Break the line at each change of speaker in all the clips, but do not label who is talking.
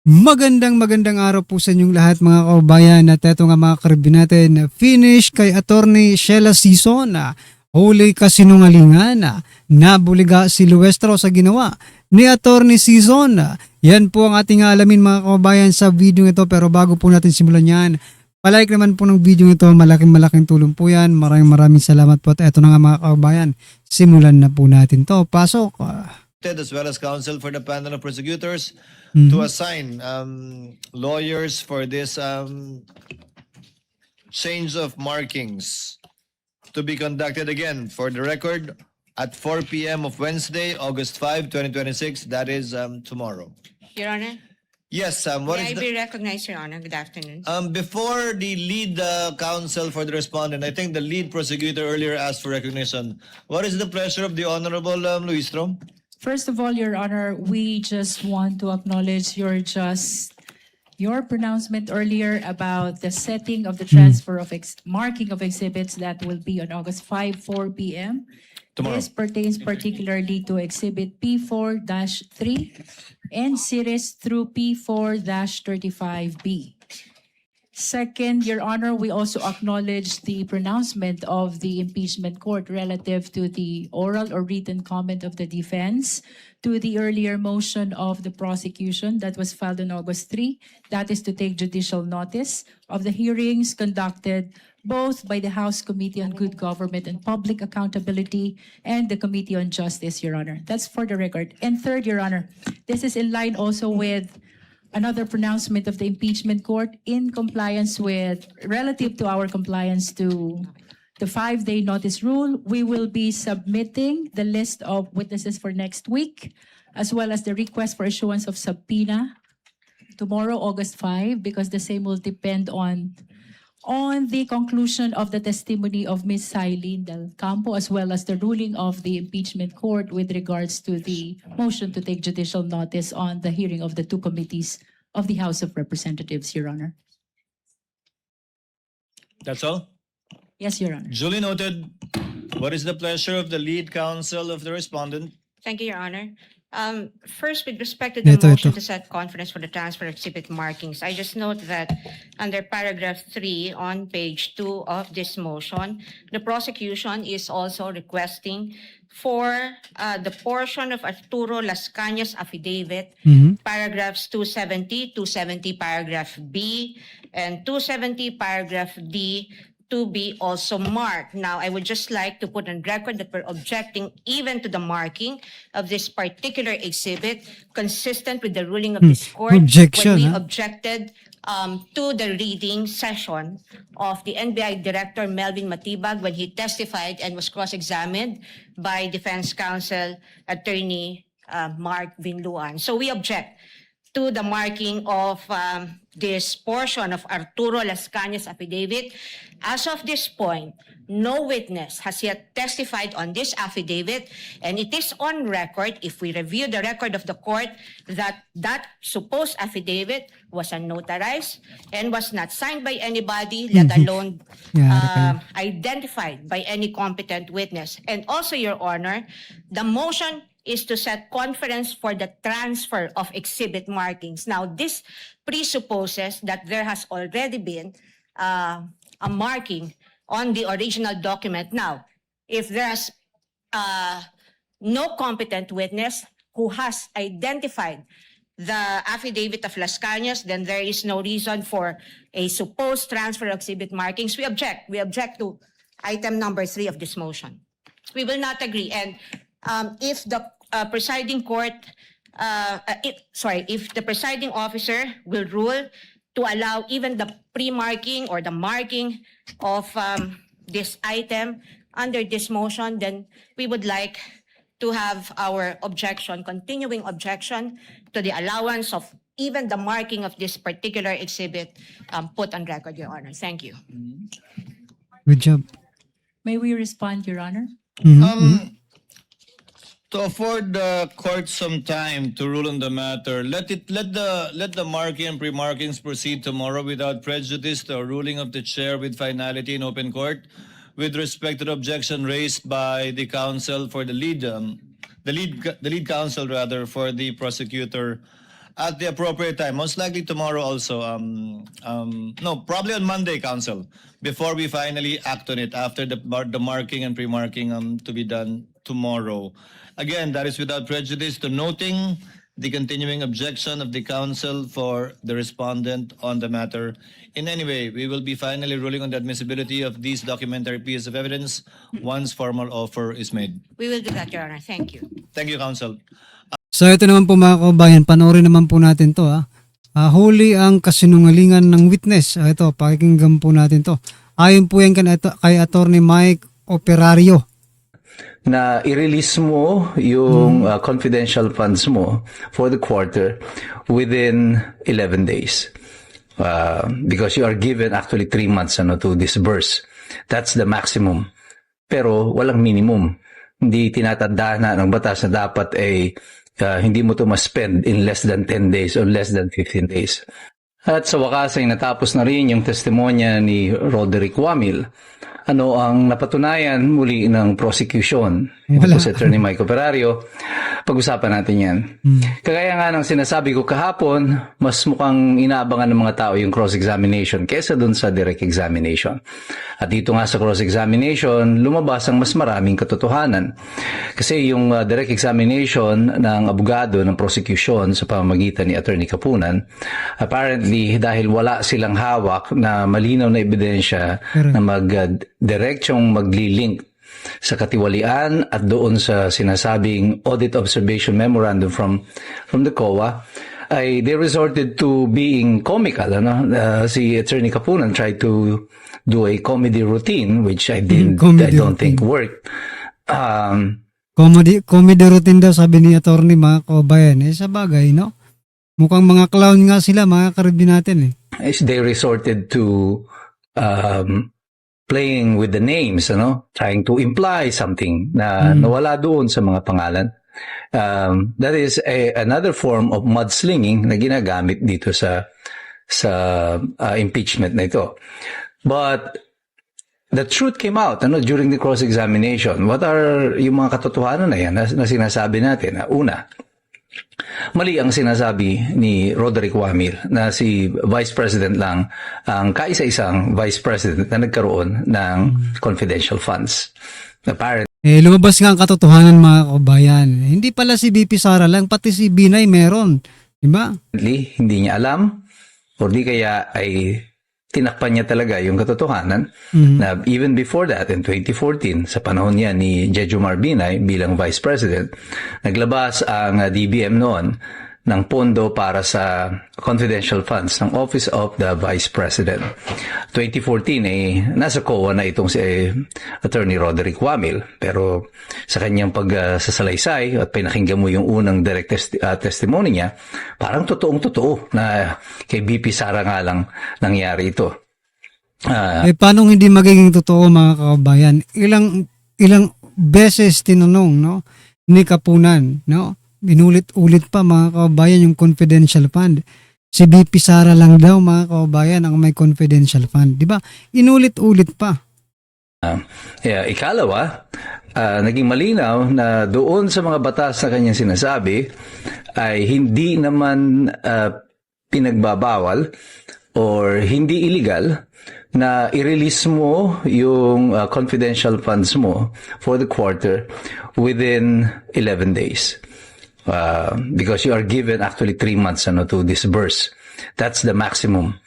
Magandang araw po sa inyong lahat mga kababayan at eto nga mga karibin natin finish kay Attorney Sheila Sison na huli kasinungalingan na nabuliga si Luestro sa ginawa ni Attorney Sison. Yan po ang ating alamin mga kababayan sa video ito, pero bago po natin simulan yan, palike naman po ng video ito, malaking tulong po yan. Maraming salamat po at eto na nga mga kababayan, simulan na po natin to. Pasok!
As well as counsel for the panel of prosecutors
Mhm.
to assign lawyers for this change of markings to be conducted again for the record at 4 p.m. of Wednesday, August 5, 2026. That is tomorrow.
Your Honor,
Yes, what
may
is
I be recognized, Your Honor? Good afternoon.
before the lead counsel for the respondent, I think the lead prosecutor earlier asked for recognition. What is the pleasure of the Honorable Luis Strom?
First of all, Your Honor, we just want to acknowledge your pronouncement earlier about the setting of the transfer of marking of exhibits that will be on August 5, 4 p.m.
Tomorrow.
This pertains particularly to Exhibit P4-3 and series through P4-35B. Second, Your Honor, we also acknowledge the pronouncement of the impeachment court relative to the oral or written comment of the defense to the earlier motion of the prosecution that was filed on August 3. That is to take judicial notice of the hearings conducted both by the House Committee on Good Government and Public Accountability and the Committee on Justice, Your Honor. That's for the record. And third, Your Honor, this is in line also with another pronouncement of the impeachment court in compliance with, relative to our compliance to the 5-day notice rule. We will be submitting the list of witnesses for next week, as well as the request for issuance of subpoena tomorrow, August 5, because the same will depend on the conclusion of the testimony of Ms. Sailin Del Campo, as well as the ruling of the impeachment court with regards to the motion to take judicial notice on the hearing of the two committees of the House of Representatives, Your Honor.
That's all?
Yes, Your Honor.
Duly noted. What is the pleasure of the lead counsel of the respondent?
Thank you, Your Honor. First, with respect to the motion to set conference for the transfer exhibit markings, I just note that under paragraph 3 on page 2 of this motion, the prosecution is also requesting for the portion of Arturo Las Cañas affidavit, paragraphs 270, 270 paragraph B, and 270 paragraph D to be also marked. Now, I would just like to put on record that we're objecting even to the marking of this particular exhibit, consistent with the ruling of this court.
Objection,
when we
huh?
objected to the reading session of the NBI Director Melvin Matibag when he testified and was cross-examined by Defense Counsel Attorney Mark Vinluan. So we object to the marking of this portion of Arturo Las Cañas affidavit. As of this point, no witness has yet testified on this affidavit, and it is on record, if we review the record of the court, that that supposed affidavit was unnotarized and was not signed by anybody, let alone identified by any competent witness. And also, Your Honor, the motion is to set conference for the transfer of exhibit markings. Now, this presupposes that there has already been a marking on the original document. Now, if there's no competent witness who has identified the affidavit of Las Cañas, then there is no reason for a supposed transfer of exhibit markings. We object. We object to item number 3 of this motion. We will not agree. And if the presiding court, if the presiding officer will rule to allow even the pre-marking or the marking of this item under this motion, then we would like to have our objection, continuing objection to the allowance of even the marking of this particular exhibit put on record, Your Honor. Thank you.
Good job.
May we respond, Your Honor?
To afford the court some time to rule on the matter, let the marking and pre-markings proceed tomorrow without prejudice to a ruling of the chair with finality in open court. With respect to the objection raised by the counsel for the lead counsel rather for the prosecutor, at the appropriate time. Most likely tomorrow also. No, probably on Monday, Council, before we finally act on it after the marking and pre-marking to be done tomorrow. Again, that is without prejudice to noting the continuing objection of the Council for the respondent on the matter. In any way, we will be finally ruling on the admissibility of these documentary pieces of evidence once formal offer is made.
We will do that, Your Honor. Thank you.
Thank you, Council.
So ito naman po mga kabayan, panoorin naman po natin to ha. Huli ang kasinungalingan ng witness. Ito, pakikinggan po natin to. Ayon po yan kay Attorney Mike Operario.
Na i-release mo yung confidential funds mo for the quarter within 11 days. Because you are given actually 3 months to disburse. That's the maximum. Pero walang minimum. Hindi tinatanda na ng batas na dapat ay hindi mo to ma-spend in less than 10 days or less than 15 days. At sa wakas ay natapos na rin yung testimonya ni Roderick Wamil. Ano ang napatunayan muli ng prosecution? Ito po si Attorney Mike Operario. Pag-usapan natin yan. Kagaya nga ng sinasabi ko kahapon, mas mukhang inaabangan ng mga tao yung cross-examination kesa dun sa direct examination. At dito nga sa cross-examination, lumabas ang mas maraming katotohanan. Kasi yung direct examination ng abogado ng prosecution sa pamamagitan ni Attorney Kapunan, apparently dahil wala silang hawak na malinaw na ebidensya na diretsyong magli-link sa katiwalian at doon sa sinasabing audit observation memorandum from the COA, ay they resorted to being comical. Si Attorney Kapunan tried to do a comedy routine, which I don't think worked.
Comedy routine daw, sabi ni Attorney mga kabayan. Sa bagay, no? Mukhang mga clown nga sila, mga karibin natin
They resorted to playing with the names, trying to imply something na nawala doon sa mga pangalan. That is another form of mudslinging na ginagamit dito sa impeachment na ito. But the truth came out during the cross-examination. What are yung mga katotohanan na yan na sinasabi natin? Una, mali ang sinasabi ni Roderick Wamil na si Vice President lang ang kaisa-isang Vice President na nagkaroon ng confidential funds. Apparently,
lumabas nga ang katotohanan mga kabayan. Hindi pala si BP Sara lang, pati si Binay meron. Diba?
hindi niya alam o di kaya ay tinakpan niya talaga yung katotohanan na even before that, in 2014, sa panahon niya ni Jejomar Binay bilang Vice President, naglabas ang DBM noon ng pondo para sa confidential funds ng Office of the Vice President. 2014, nasa COA na itong si Attorney Roderick Wamil, pero sa kanyang pagsasalaysay at pinakinggan mo yung unang direct testimony niya, parang totoong-totoo na kay BP Sara nga lang nangyari ito.
Paano hindi magiging totoo mga kabayan? Ilang beses tinanong ni Kapunan, Inulit-ulit pa mga kabayan yung confidential fund. Si BP Sara lang daw mga kabayan ang may confidential fund. Di ba? Inulit-ulit pa.
Ikalawa, naging malinaw na doon sa mga batas na kanyang sinasabi ay hindi naman pinagbabawal or hindi illegal na i-release mo yung confidential funds mo for the quarter within 11 days. Because you are given actually 3 months to disburse. That's the maximum.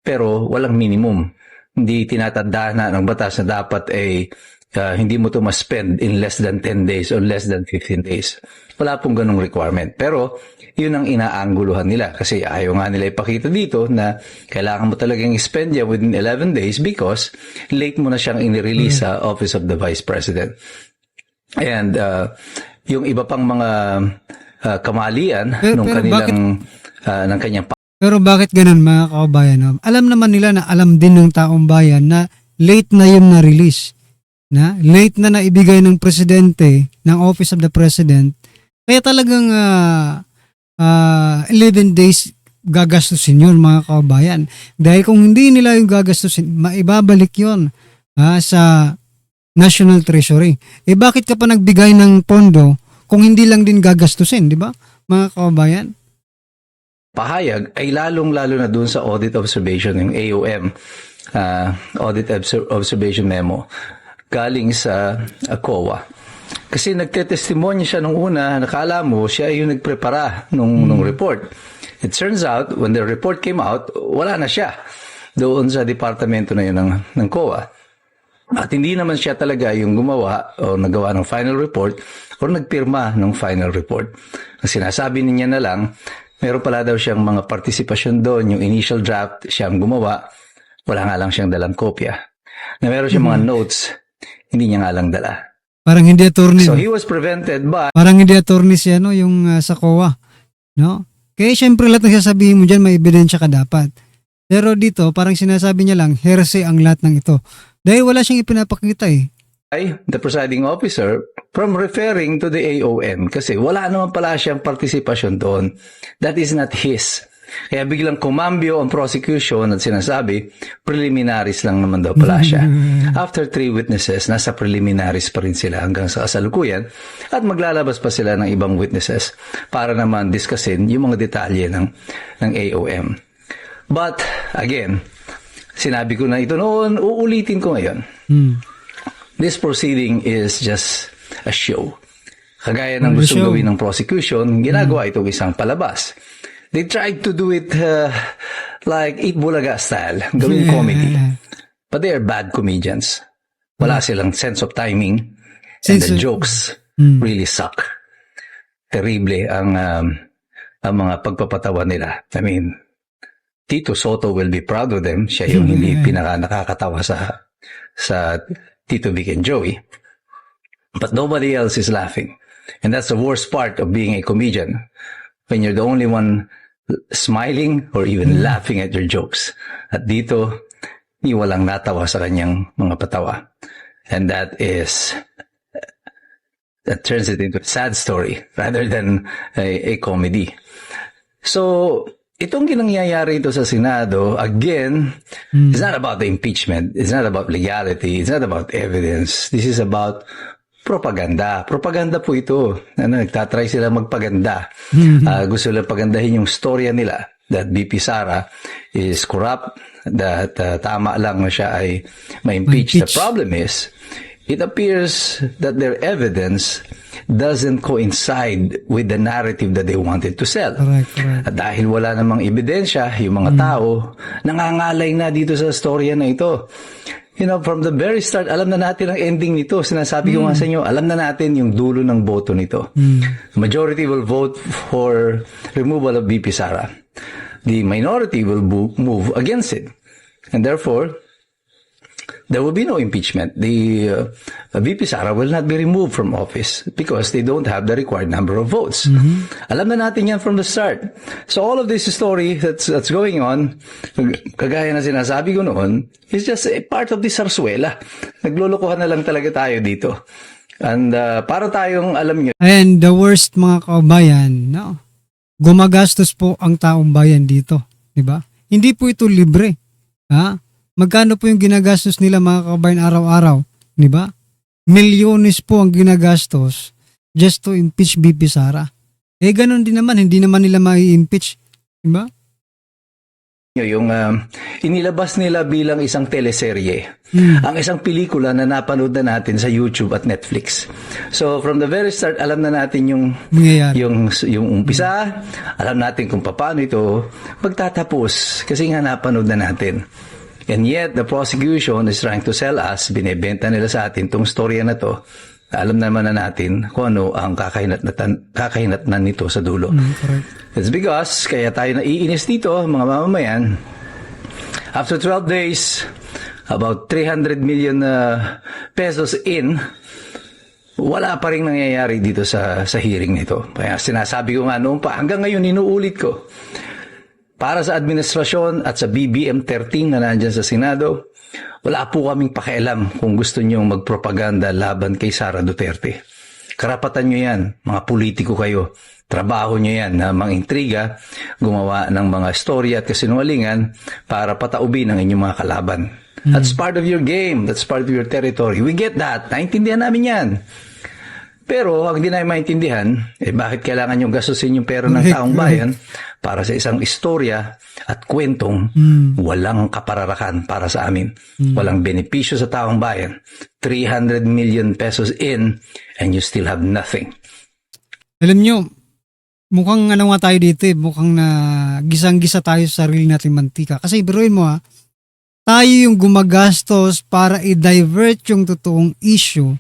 Pero walang minimum. Hindi tinatanda na ng batas na dapat ay hindi mo to ma-spend in less than 10 days or less than 15 days. Wala pong ganung requirement. Pero yun ang inaangguluhan nila kasi ayaw nga nila ipakita dito na kailangan mo talagang spend yan within 11 days because late mo na siyang inirelease sa Office of the Vice President. And yung iba pang mga kamalian ng kanyang
Pero bakit ganun mga kabayan? Alam naman nila na alam din ng taong bayan na late na yung na-release. Late na naibigay ng presidente ng Office of the President. Kaya talagang 11 days gagastusin yun mga kabayan. Dahil kung hindi nila yung gagastusin, maibabalik yun sa National Treasury. Bakit ka pa nagbigay ng pondo kung hindi lang din gagastusin, di ba? Mga kabayan?
pahayag ay lalong-lalo na dun sa audit observation, yung AOM, Observation Memo, galing sa COA. Kasi nagtetestimonya siya nung una, nakala mo siya yung nagprepara nung report. It turns out, when the report came out, wala na siya doon sa departamento na yun ng COA. At hindi naman siya talaga yung gumawa o nagawa ng final report o nagpirma ng final report. Ang sinasabi niya na lang, meron pala daw siyang mga partisipasyon doon, yung initial draft, siya ang gumawa, wala nga lang siyang dalang kopya. Na meron siyang mga notes, hindi niya nga lang dala.
Parang hindi attorney.
So he was prevented by...
Parang hindi attorney siya, no? Yung sa COA. No? Kaya syempre lahat ng sasabihin mo dyan, may ebidensya ka dapat. Pero dito, parang sinasabi niya lang, heresy ang lahat ng ito. Dahil wala siyang ipinapakita eh.
The presiding officer from referring to the AOM kasi wala naman pala siyang partisipasyon doon. That is not his. Kaya biglang kumambyo ang prosecution at sinasabi, preliminaries lang naman daw pala siya. After 3 witnesses, nasa preliminaries pa rin sila hanggang sa kasalukuyan at maglalabas pa sila ng ibang witnesses para naman discussin yung mga detalye ng AOM. But, again, sinabi ko na ito noon, uulitin ko ngayon. This proceeding is just a show. Kagaya ng gusto gawin ng prosecution, ginagawa itong isang palabas. They tried to do it like Eat Bulaga style, gawing comedy. But they are bad comedians. Wala silang sense of timing and the jokes really suck. Terrible ang mga pagpapatawa nila. I mean, Tito Soto will be proud of them. Siya yung hindi nakakatawa sa Tito Vic and Joey. But nobody else is laughing. And that's the worst part of being a comedian. When you're the only one smiling or even laughing at your jokes. At dito, walang natawa sa kanyang mga patawa. And that turns it into a sad story rather than a comedy. So, itong ginangyayari ito sa Senado, again, it's not about the impeachment. It's not about legality. It's not about evidence. This is about propaganda. Propaganda po ito. Nagtatry sila magpaganda. Gusto lang pagandahin yung storya nila that BP Sara is corrupt, that tama lang na siya ay ma-impeach. The problem is, it appears that their evidence doesn't coincide with the narrative that they wanted to sell.
Correct.
At dahil wala namang ebidensya, yung mga tao, nangangalay na dito sa storya na ito. You know, from the very start, alam na natin ang ending nito. Sinasabi ko nga sa inyo, alam na natin yung dulo ng boto nito. Majority will vote for removal of BP Sara. The minority will move against it. And therefore, there will be no impeachment. The VP Sara will not be removed from office because they don't have the required number of votes. Alam na natin yan from the start. So all of this story that's going on, kagaya na sinasabi ko noon, is just a part of the sarsuela. Naglulukuhan na lang talaga tayo dito. And para tayong alam nyo.
And the worst mga kaubayan, no? Gumagastos po ang taong bayan dito. Diba? Hindi po ito libre. Ha? Magkano po yung ginagastos nila mga kabayan araw-araw? Di ba? Milyones po ang ginagastos just to impeach BP Sara. Eh ganun din naman, hindi naman nila mai-impeach. Di ba?
Yung inilabas nila bilang isang teleserye. Ang isang pelikula na napanood na natin sa YouTube at Netflix. So from the very start, alam na natin yung umpisa, alam natin kung paano ito magtatapos kasi nga napanood na natin. And yet, the prosecution is trying to sell us, binebenta nila sa atin itong storya na to. Alam naman na natin kung ano ang kakahinatnan nito sa dulo. It's because, kaya tayo naiinis dito, mga mamamayan, after 12 days, about 300 million pesos in, wala pa rin nangyayari dito sa hearing nito. Kaya sinasabi ko nga noon pa, hanggang ngayon inuulit ko, para sa administrasyon at sa BBM 13 na nandyan sa Senado, wala po kaming pakialam kung gusto nyong magpropaganda laban kay Sara Duterte. Karapatan nyo yan, mga politiko kayo. Trabaho nyo yan na mangintriga, gumawa ng mga storya at kasinungalingan para pataubin ang inyong mga kalaban. That's part of your game. That's part of your territory. We get that. Naintindihan namin yan. Pero ang hindi namin maintindihan, bakit kailangan yung gastusin yung pera ng
Correct,
taong bayan para sa isang istorya at kwentong walang kapararakan para sa amin. Walang benepisyo sa taong bayan. 300 million pesos in and you still have nothing.
Alam nyo, mukhang ano nga tayo dito mukhang na gisang-gisa tayo sa sarili nating mantika. Kasi biruin mo tayo yung gumagastos para i-divert yung totoong issue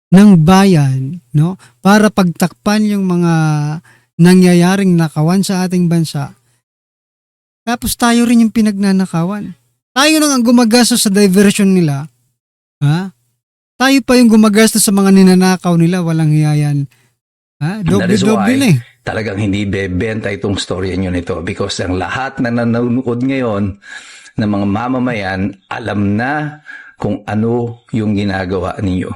ng bayan, no? Para pagtakpan yung mga nangyayaring nakawan sa ating bansa. Tapos tayo rin yung pinagnanakawan. Tayo nang ang gumagastos sa diversion nila. Ha? Tayo pa yung gumagastos sa mga ninanakaw nila, walang hiyayan. Ha?
That is
Doble-doble
why
na eh.
talagang hindi bebenta itong storya nyo nito because ang lahat na nanonood ngayon ng mga mamamayan alam na kung ano yung ginagawa ninyo.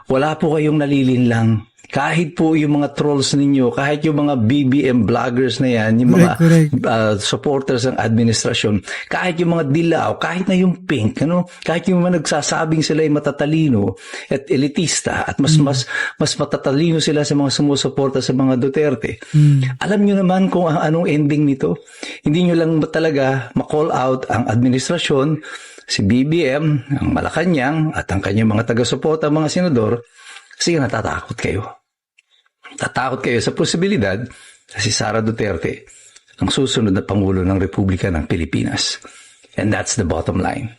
Wala po kayong nalilinlang. Kahit po yung mga trolls ninyo, kahit yung mga BBM vloggers na yan, yung mga
Correct.
supporters ng administrasyon, kahit yung mga dilaw, kahit na yung pink, kahit yung mga nagsasabing sila ay matatalino at elitista at mas matatalino sila sa mga sumusuporta sa mga Duterte. Alam nyo naman kung anong ending nito. Hindi nyo lang talaga ma-call out ang administrasyon, si BBM, ang Malacanang at ang kanyang mga taga-suporta, mga senador, kasi natatakot kayo. Tatakot kayo sa posibilidad na si Sara Duterte ang susunod na Pangulo ng Republika ng Pilipinas. And that's the bottom line.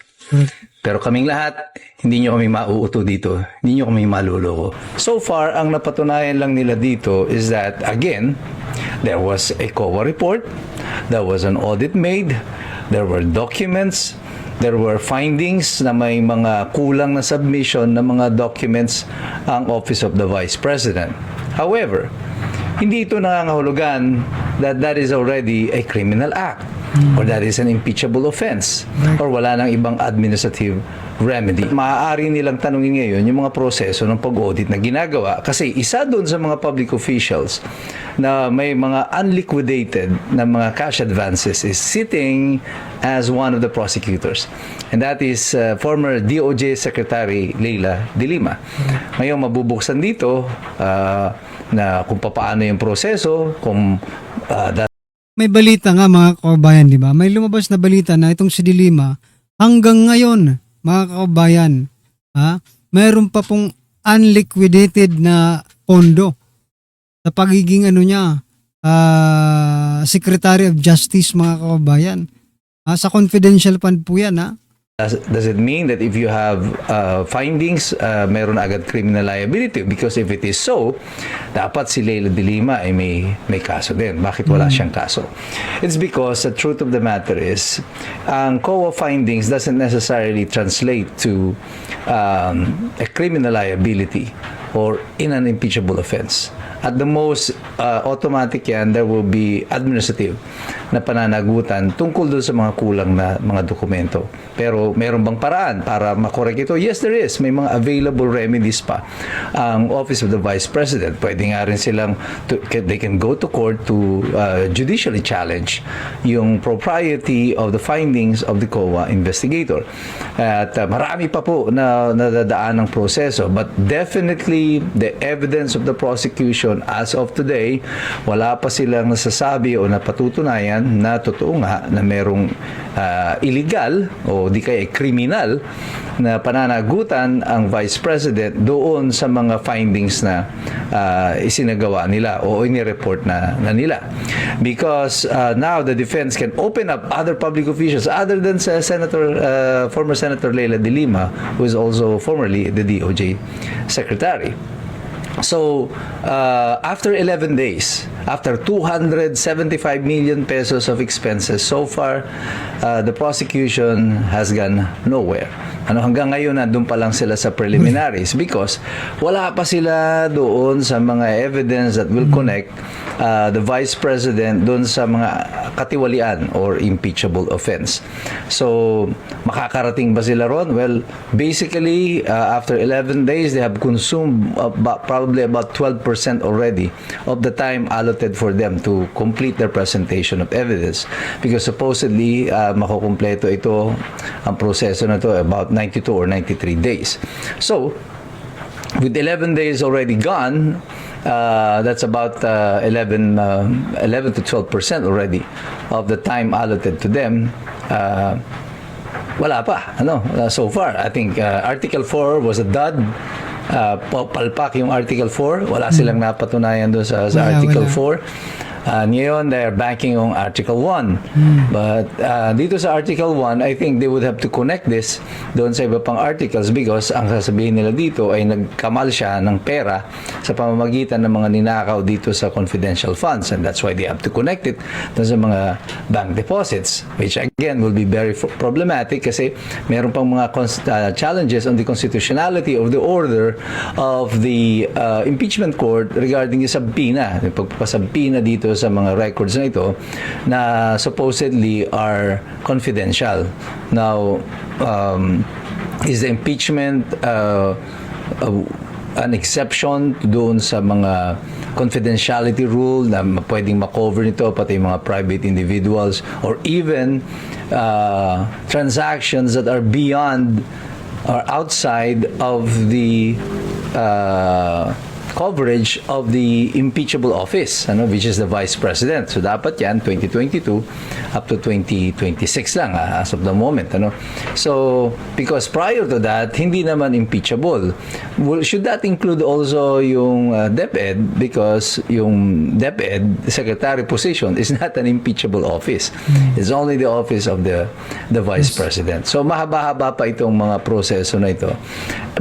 Pero kaming lahat, hindi nyo kami mauuto dito. Hindi nyo kami maluloko. So far, ang napatunayan lang nila dito is that, again, there was a COA report, there was an audit made, there were documents, there were findings na may mga kulang na submission ng mga documents ang Office of the Vice President. However, hindi ito nangangahulugan that that is already a criminal act or that is an impeachable offense or wala nang ibang administrative remedy. Maaari nilang tanungin ngayon yung mga proseso ng pag-audit na ginagawa kasi isa doon sa mga public officials na may mga unliquidated na mga cash advances is sitting as one of the prosecutors. And that is former DOJ Secretary Leila De Lima. Ngayon mabubuksan dito na kung paano yung proseso, kung
May balita nga mga kababayan, di ba? May lumabas na balita na itong si De Lima hanggang ngayon, mga kababayan, mayroon pa pong unliquidated na pondo sa pagiging niya, Secretary of Justice, mga kababayan. Sa confidential fund po yan,
Does it mean that if you have findings, meron agad criminal liability? Because if it is so, dapat si Leila De Lima ay may kaso din. Bakit wala siyang kaso? It's because the truth of the matter is, ang COA findings doesn't necessarily translate to a criminal liability or in an impeachable offense. At the most, automatic yan, there will be administrative na pananagutan tungkol doon sa mga kulang na mga dokumento. Pero meron bang paraan para makorek ito? Yes, there is. May mga available remedies pa. Ang Office of the Vice President, pwede nga rin silang, they can go to court to judicially challenge yung propriety of the findings of the COA investigator. At marami pa po na nadadaan ng proseso. But definitely, the evidence of the prosecution as of today, wala pa silang nasasabi o napatutunayan na totoo nga na merong illegal o di kaya kriminal na pananagutan ang Vice President doon sa mga findings na isinagawa nila o inireport na nila. Because now the defense can open up other public officials other than former Senator Leila De Lima, who is also formerly the DOJ Secretary. So, after 11 days, after 275 million pesos of expenses, so far, the prosecution has gone nowhere. Hanggang ngayon, nandun pa lang sila sa preliminaries because wala pa sila doon sa mga evidence that will connect the Vice President doon sa mga katiwalian or impeachable offense. So, makakarating ba sila ron? Well, basically, after 11 days, they have consumed probably about 12% already of the time allotted for them to complete their presentation of evidence. Because supposedly, makukumpleto ito, ang proseso na to about 92 or 93 days. So, with 11 days already gone, that's about 11 to 12% already of the time allotted to them. Wala pa, so far. I think Article 4 was a dud. Palpak yung Article 4. Wala silang napatunayan doon sa Article 4. Ngayon, they're banking on Article 1. But dito sa Article 1, I think they would have to connect this doon sa iba pang articles because ang sasabihin nila dito ay nagkamal siya ng pera sa pamamagitan ng mga ninakaw dito sa confidential funds. And that's why they have to connect it doon sa mga bank deposits, which again will be very problematic kasi meron pang mga challenges on the constitutionality of the order of the impeachment court regarding yung subpoena. Yung pagpapasubpoena dito sa mga records na ito na supposedly are confidential. Now, is the impeachment an exception doon sa mga confidentiality rule na pwedeng makover nito pati yung mga private individuals or even transactions that are beyond or outside of the coverage of the impeachable office, which is the Vice President. So dapat yan 2022 up to 2026 lang as of the moment. So because prior to that, hindi naman impeachable. Should that include also yung DepEd? Because yung DepEd, the secretary position, is not an impeachable office. It's only the office of the Vice President. So mahaba-haba pa itong mga proseso na ito.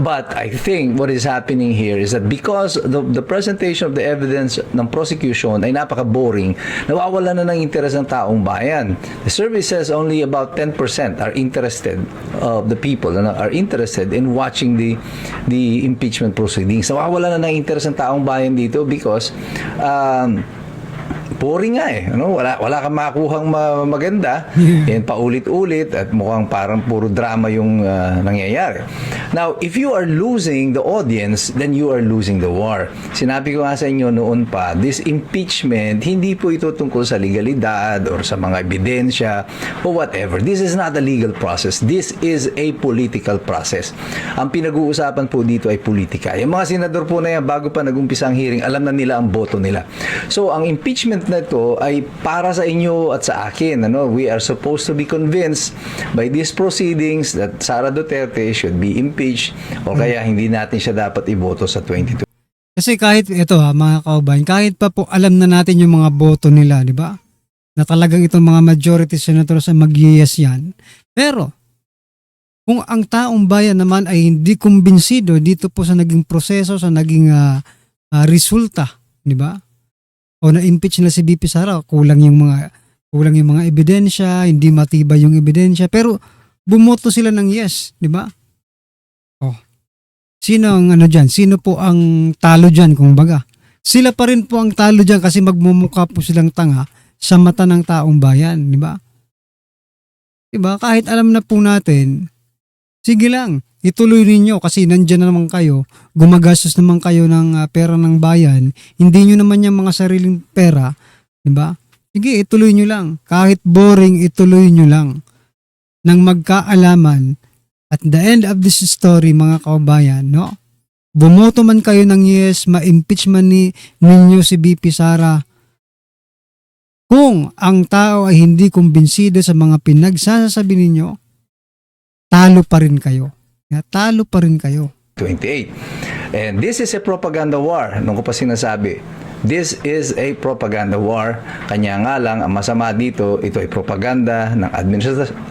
But I think what is happening here is that because the presentation of the evidence ng prosecution ay napaka-boring, nawawala na ng interes ng taong bayan. The survey says only about 10% are interested of the people are interested in watching the impeachment proceedings. Nawawala na ng interes ng taong bayan dito because boring nga wala kang makuhang maganda. Yan paulit-ulit at mukhang parang puro drama yung nangyayari. Now, if you are losing the audience, then you are losing the war. Sinabi ko nga sa inyo noon pa, this impeachment, hindi po ito tungkol sa legalidad or sa mga ebidensya or whatever. This is not a legal process. This is a political process. Ang pinag-uusapan po dito ay politika. Yung mga senador po na yan, bago pa nag-umpisa ang hearing, alam na nila ang boto nila. So, ang impeachment na ito ay para sa inyo at sa akin. We are supposed to be convinced by these proceedings that Sara Duterte should be impeached o kaya hindi natin siya dapat iboto sa 22.
Kasi kahit ito mga kaubayan, kahit pa po alam na natin yung mga boto nila, di ba? Na talagang itong mga majority senators ay mag-yes yan. Pero, kung ang taong bayan naman ay hindi kumbinsido dito po sa naging proseso, sa naging resulta, di ba? O na-impeach nila si BP Sara, kulang yung mga ebidensya, hindi matibay yung ebidensya, pero bumoto sila ng yes, di ba? Oh. Sino ang diyan? Sino po ang talo diyan kung baga? Sila pa rin po ang talo diyan kasi magmumukha po silang tanga sa mata ng taong bayan, di ba? Di ba? Kahit alam na po natin, sige lang, ituloy ninyo kasi nandiyan na naman kayo, gumagastos naman kayo ng pera ng bayan, hindi nyo naman yung mga sariling pera, di ba? Sige, ituloy nyo lang. Kahit boring, ituloy nyo lang. Nang magkaalaman, at the end of this story, mga kaubayan, bumoto man kayo ng yes, ma-impeach man ninyo si BP Sara, kung ang tao ay hindi kumbinsido sa mga pinagsasabi ninyo, talo pa rin kayo. Talo pa rin kayo.
28. And this is a propaganda war. Nung ko pa sinasabi, this is a propaganda war. Kanya nga lang, ang masama dito, ito ay propaganda ng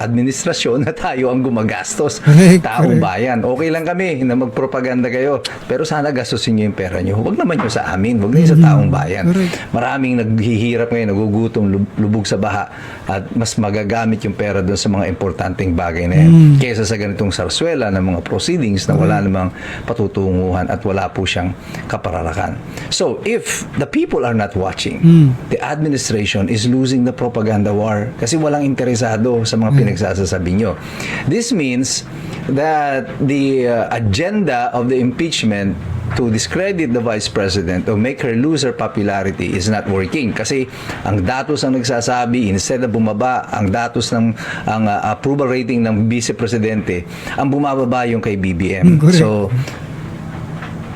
administrasyon na tayo ang gumagastos. Taong bayan. Okay lang kami na magpropaganda kayo. Pero sana gastusin nyo yung pera nyo. Huwag naman nyo sa amin. Huwag nyo sa taong bayan. Maraming naghihirap ngayon, nagugutom, lubog sa baha. At mas magagamit yung pera doon sa mga importanteng bagay na yan. Kaysa sa ganitong sarswela ng mga proceedings na wala namang patutunguhan at wala po siyang kapararakan. So, if the people are not watching, the administration is losing the propaganda war kasi walang interesado sa mga pinagsasasabi nyo. This means that the agenda of the impeachment to discredit the Vice President or make her lose her popularity is not working kasi ang datos ang nagsasabi, instead na bumaba ang datos ng ang approval rating ng Vice Presidente, ang bumababa yung kay BBM. So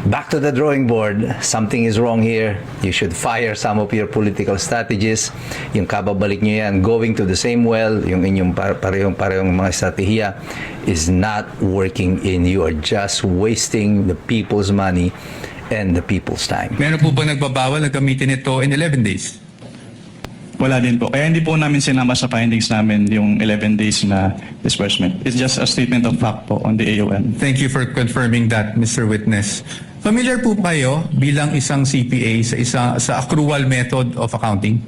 back to the drawing board. Something is wrong here. You should fire some of your political strategists. Yung kababalik nyo yan, going to the same well, yung inyong parehong mga estratehiya is not working in. You are just wasting the people's money and the people's time.
Meron po ba nagbabawal na gamitin ito in 11 days?
Wala din po. Kaya hindi po namin sinama sa findings namin yung 11 days na disbursement. It's just a statement of fact po on the AOM.
Thank you for confirming that, Mr. Witness. Familiar po kayo bilang isang CPA sa accrual method of accounting?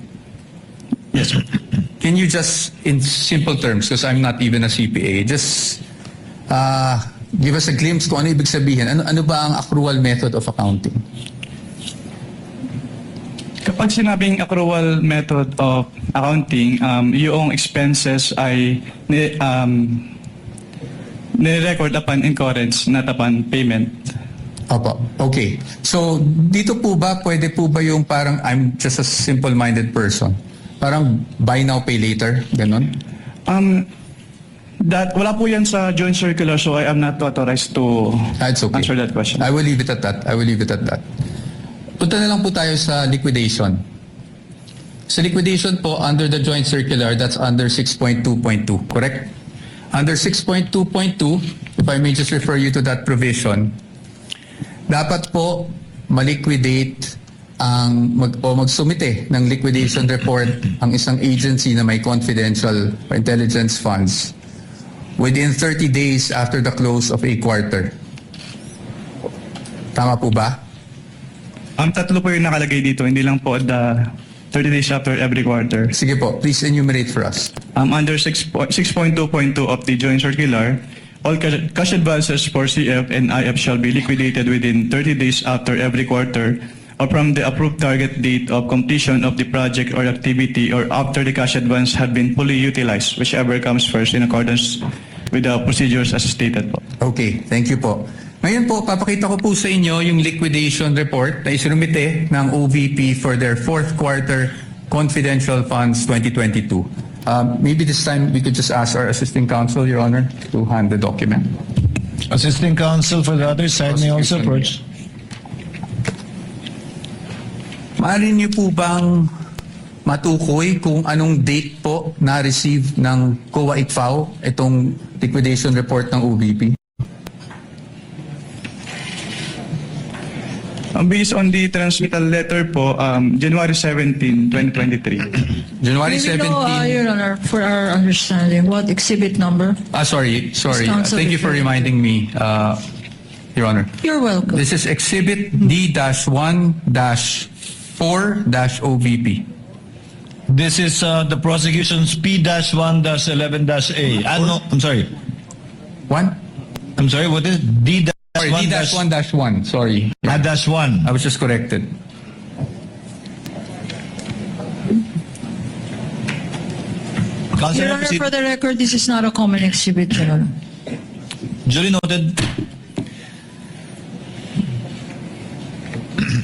Yes, sir.
Can you just, in simple terms, because I'm not even a CPA, just give us a glimpse kung ano ibig sabihin. Ano ba ang accrual method of accounting?
Kapag sinabing accrual method of accounting, yung expenses ay ni-record upon incurrence, not upon payment.
Opo. Okay. So, dito po ba, pwede po ba yung parang I'm just a simple-minded person? Parang buy now, pay later? Ganon?
Wala po yan sa joint circular, so I am not authorized to
It's okay.
answer that question.
I will leave it at that. Punta na lang po tayo sa liquidation. Sa liquidation po, under the joint circular, that's under 6.2.2, correct? Under 6.2.2, if I may just refer you to that provision, dapat po maliquidate magsumite ng liquidation report ang isang agency na may confidential or intelligence funds within 30 days after the close of a quarter. Tama po ba?
Tatlo po yung nakalagay dito, hindi lang po the 30 days after every quarter.
Sige po, please enumerate for us.
Under 6.2.2 of the joint circular, all cash advances for CF and IF shall be liquidated within 30 days after every quarter or from the approved target date of completion of the project or activity or after the cash advance have been fully utilized, whichever comes first in accordance with the procedures as stated po.
Okay, thank you po. Ngayon po, papakita ko po sa inyo yung liquidation report na isinumite ng OVP for their fourth quarter confidential funds 2022. Maybe this time we could just ask our assisting counsel, Your Honor, to hand the document.
Assisting counsel for the other side may also approach.
Maaari niyo po bang matukoy kung anong date po na-receive ng COA ICFAO itong liquidation report ng OVP?
Based on the transmittal letter po, January 17, 2023.
January
May we
17.
know, Your Honor, for our understanding, what exhibit number?
Sorry.
Counsel
Thank you for
referring.
reminding me, Your Honor.
You're welcome.
This is Exhibit D-1-4-OVP.
This is the prosecution's P-1-11-A. Ano? I'm sorry.
One?
I'm sorry, what is D-1-1?
Sorry, D-1-1. Sorry.
-1.
I was just corrected.
Counsel,
Your Honor,
proceed.
for the record, this is not a common exhibit, Your Honor.
Duly noted.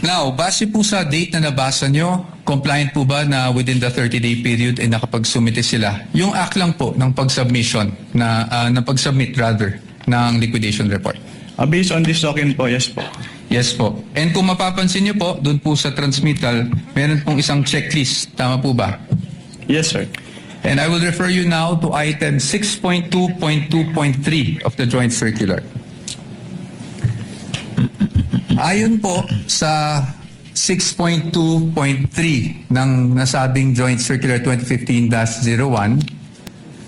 Now, base po sa date na nabasa nyo, compliant po ba na within the 30-day period ay nakapagsumite sila? Yung act lang po ng pag-submission, ng pag-submit rather, ng liquidation report.
Based on this token po, yes po.
Yes po. And kung mapapansin nyo po, doon po sa transmittal, meron pong isang checklist. Tama po ba?
Yes, sir.
And I will refer you now to item 6.2.2.3 of the joint circular. Ayon po sa 6.2.3 ng nasabing joint circular 2015-01,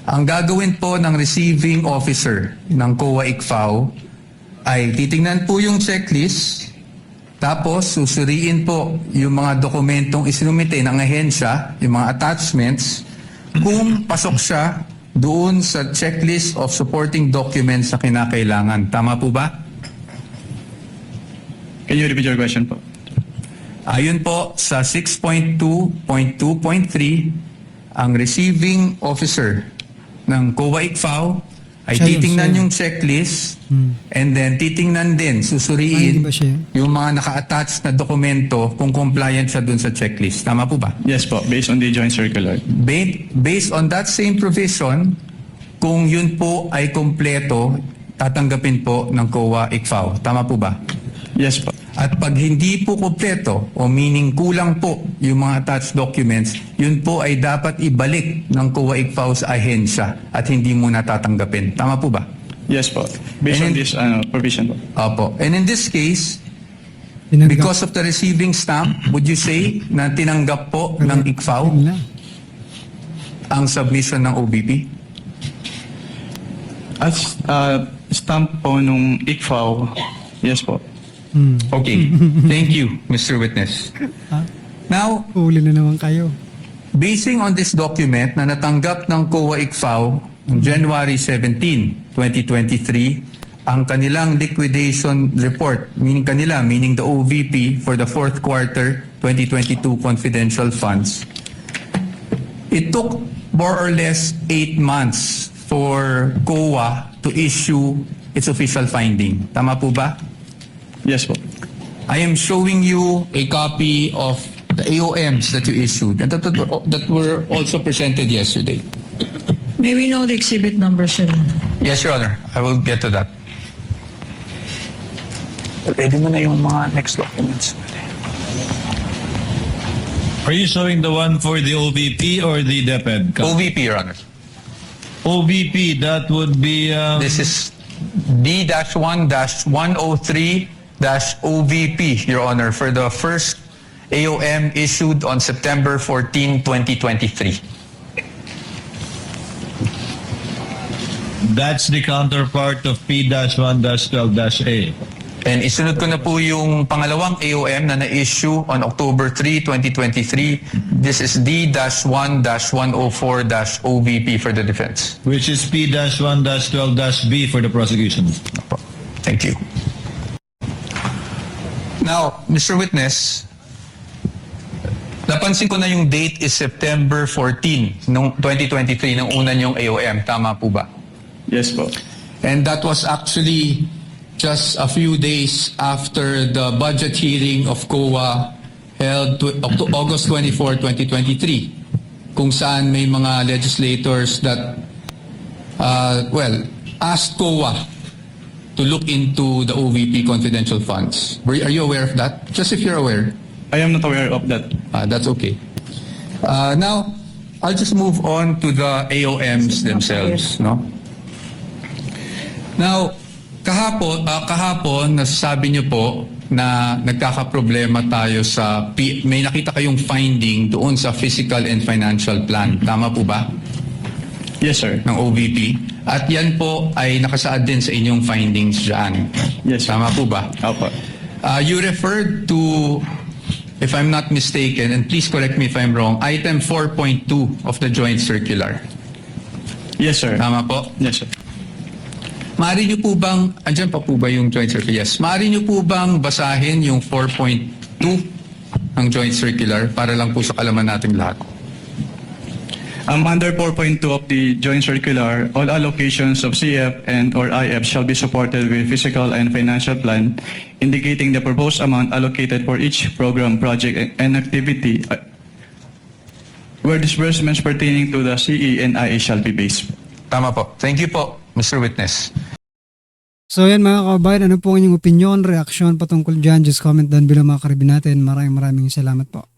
ang gagawin po ng receiving officer ng COA ICFAO ay titingnan po yung checklist, tapos susuriin po yung mga dokumentong isinumite ng ahensya, yung mga attachments, kung pasok siya doon sa checklist of supporting documents na kinakailangan. Tama po ba?
Can you repeat your question po?
Ayon po sa 6.2.2.3, ang receiving officer ng COA ICFAO ay
Siya yun,
titingnan
siya yun.
yung checklist and then titingnan din,
Ay,
susuriin
di ba siya yun?
yung mga naka-attach na dokumento kung compliant siya dun sa checklist. Tama po ba?
Yes po, based on the joint circular.
Based on that same provision, kung yun po ay kompleto, tatanggapin po ng COA ICFAO. Tama po ba?
Yes po.
At pag hindi po kompleto o meaning kulang po yung mga attached documents, yun po ay dapat ibalik ng COA ICFAO sa ahensya at hindi muna tatanggapin. Tama po ba?
Yes po. Based on
And
this provision po.
Opo. And in this case,
Tinanggap.
because of the receiving stamp, would you say na tinanggap po ng ICFAO
Yun lang.
ang submission ng OBP?
As stamp po nung ICFAO, yes po.
Okay. Thank you, Mr. Witness. Now,
Huli na naman kayo.
basing on this document na natanggap ng COA ICFAO on January 17, 2023, ang kanilang liquidation report, meaning the OVP for the fourth quarter 2022 confidential funds, it took more or less 8 months for COA to issue its official finding. Tama po ba?
Yes po.
I am showing you a copy of the AOMs that you issued and that were also presented yesterday.
May we know the exhibit number, sir?
Yes, Your Honor. I will get to that. Pwede mo na yung mga next documents.
Are you showing the one for the OVP or the DepEd?
OVP, Your Honor.
OVP, that would be...
This is D-1-103-OVP, Your Honor, for the first AOM issued on September 14, 2023.
That's the counterpart of P-1-12-A.
And isunod ko na po yung pangalawang AOM na na-issue on October 3, 2023. This is D-1-104-OVP for the defense.
Which is P-1-12-B for the prosecution.
Thank you. Now, Mr. Witness, napansin ko na yung date is September 14, nung 2023, nung una niyong AOM. Tama po ba?
Yes po.
And that was actually just a few days after the budget hearing of COA held August 24, 2023, kung saan may mga legislators that, asked COA to look into the OVP confidential funds. Are you aware of that? Just if you're aware.
I am not aware of that.
That's okay. Now, I'll just move on to the AOMs themselves, no? Now, kahapon nasasabi niyo po na nagkakaproblema tayo sa may nakita kayong finding doon sa physical and financial plan. Tama po ba?
Yes, sir.
Ng OVP. At yan po ay nakasaad din sa inyong findings dyan.
Yes, sir.
Tama po ba?
Opo.
You referred to, if I'm not mistaken, and please correct me if I'm wrong, item 4.2 of the joint circular.
Yes, sir.
Tama po?
Yes, sir.
Maaari niyo po bang, andyan pa po ba yung joint circular? Yes. Maaari niyo po bang basahin yung 4.2 ng joint circular para lang po sa kalaman nating lahat?
Under 4.2 of the joint circular, all allocations of CF and or IF shall be supported with physical and financial plan indicating the proposed amount allocated for each program, project, and activity where disbursements pertaining to the CE and IA shall be based.
Tama po. Thank you po, Mr. Witness.
So yan mga kababayan, ano po ang inyong opinion, reaksyon patungkol dyan? Just comment down below mga karibin natin. Maraming salamat po.